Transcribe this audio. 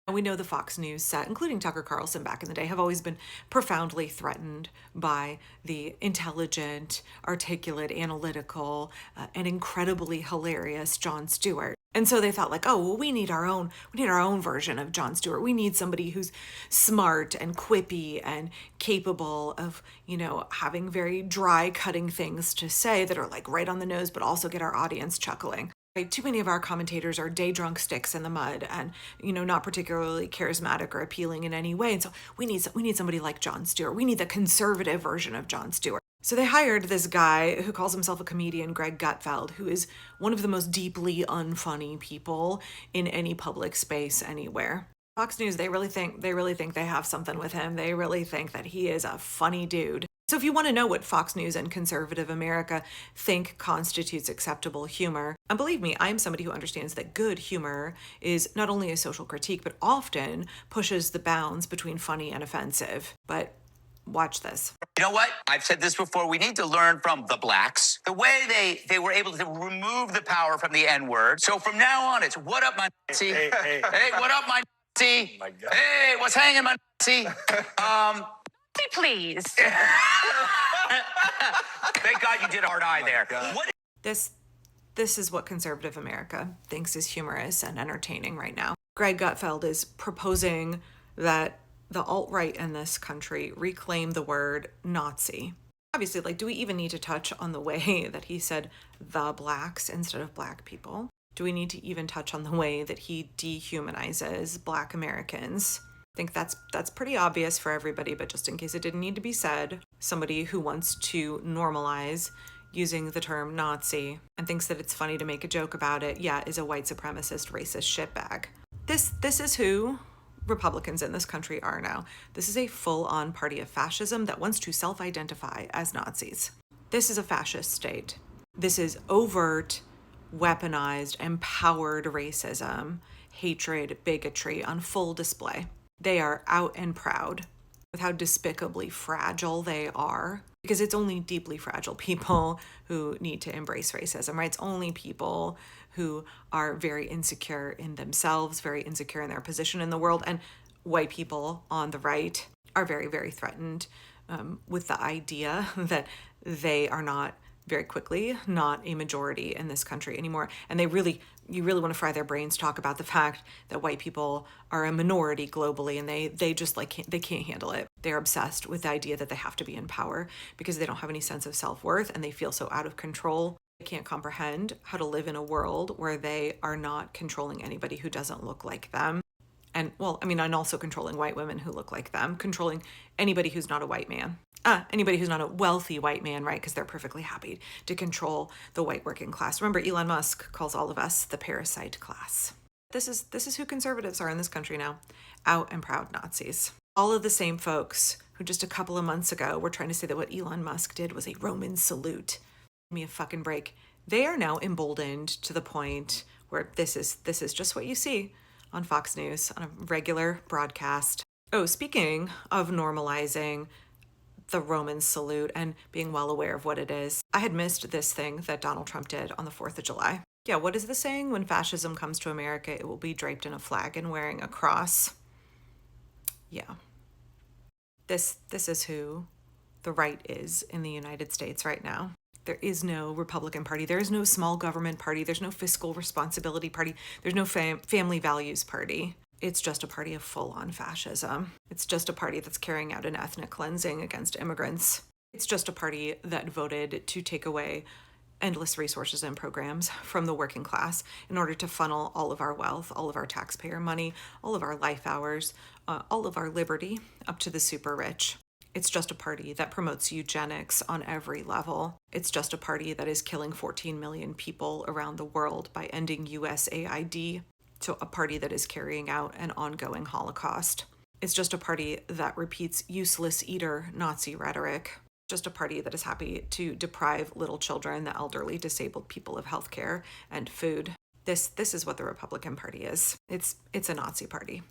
And we know the Fox News set, including Tucker Carlson back in the day, have always been profoundly threatened by the intelligent, articulate, analytical, and incredibly hilarious Jon Stewart. And so they thought like, oh, well, we need our own version of Jon Stewart. We need somebody who's smart and quippy and capable of, having very dry cutting things to say that are like right on the nose, but also get our audience chuckling. Too many of our commentators are day drunk sticks in the mud and, not particularly charismatic or appealing in any way. And so we need somebody like Jon Stewart. We need the conservative version of Jon Stewart. So they hired this guy who calls himself a comedian, Greg Gutfeld, who is one of the most deeply unfunny people in any public space anywhere. Fox News, they really think they have something with him. They really think that he is a funny dude. So if you want to know what Fox News and conservative America think constitutes acceptable humor, and believe me, I'm somebody who understands that good humor is not only a social critique, but often pushes the bounds between funny and offensive. But watch this. You know what? I've said this before. We need to learn from the blacks. The way they were able to remove the power from the N-word. So from now on, it's what up, my Nazi? Hey, what up, my Nazi? Oh my God. Hey, what's hanging, my Nazi? Please. Thank God you did hard eye there. What? This is what conservative America thinks is humorous and entertaining right now. Greg Gutfeld is proposing that the alt-right in this country reclaim the word Nazi. Obviously, do we even need to touch on the way that he said the blacks instead of black people? Do we need to even touch on the way that he dehumanizes Black Americans? I think that's pretty obvious for everybody, but just in case it didn't need to be said, somebody who wants to normalize using the term Nazi and thinks that it's funny to make a joke about it, is a white supremacist, racist shitbag. This is who Republicans in this country are now. This is a full-on party of fascism that wants to self-identify as Nazis. This is a fascist state. This is overt, weaponized, empowered racism, hatred, bigotry on full display. They are out and proud with how despicably fragile they are, because it's only deeply fragile people who need to embrace racism, right? It's only people who are very insecure in themselves, very insecure in their position in the world, and white people on the right are very, very threatened with the idea that they are not very quickly not a majority in this country anymore. And you really want to fry their brains, talk about the fact that white people are a minority globally, and they just they can't handle it. They're obsessed with the idea that they have to be in power because they don't have any sense of self-worth and they feel so out of control. They can't comprehend how to live in a world where they are not controlling anybody who doesn't look like them. And and also controlling white women who look like them, controlling anybody who's not a white man. Anybody who's not a wealthy white man, right? Because they're perfectly happy to control the white working class. Remember, Elon Musk calls all of us the parasite class. This is who conservatives are in this country now. Out and proud Nazis. All of the same folks who just a couple of months ago were trying to say that what Elon Musk did was a Roman salute. Give me a fucking break. They are now emboldened to the point where this is just what you see on Fox News on a regular broadcast. Oh, speaking of normalizing the Roman salute and being well aware of what it is, I had missed this thing that Donald Trump did on the 4th of July. Yeah, what is the saying? When fascism comes to America, it will be draped in a flag and wearing a cross. Yeah. This is who the right is in the United States right now. There is no Republican Party. There is no small government party. There's no fiscal responsibility party. There's no family values party. It's just a party of full-on fascism. It's just a party that's carrying out an ethnic cleansing against immigrants. It's just a party that voted to take away endless resources and programs from the working class in order to funnel all of our wealth, all of our taxpayer money, all of our life hours, all of our liberty up to the super rich. It's just a party that promotes eugenics on every level. It's just a party that is killing 14 million people around the world by ending USAID. So a party that is carrying out an ongoing Holocaust. It's just a party that repeats useless eater Nazi rhetoric. Just a party that is happy to deprive little children, the elderly, disabled people of healthcare and food. This is what the Republican Party is. It's a Nazi party.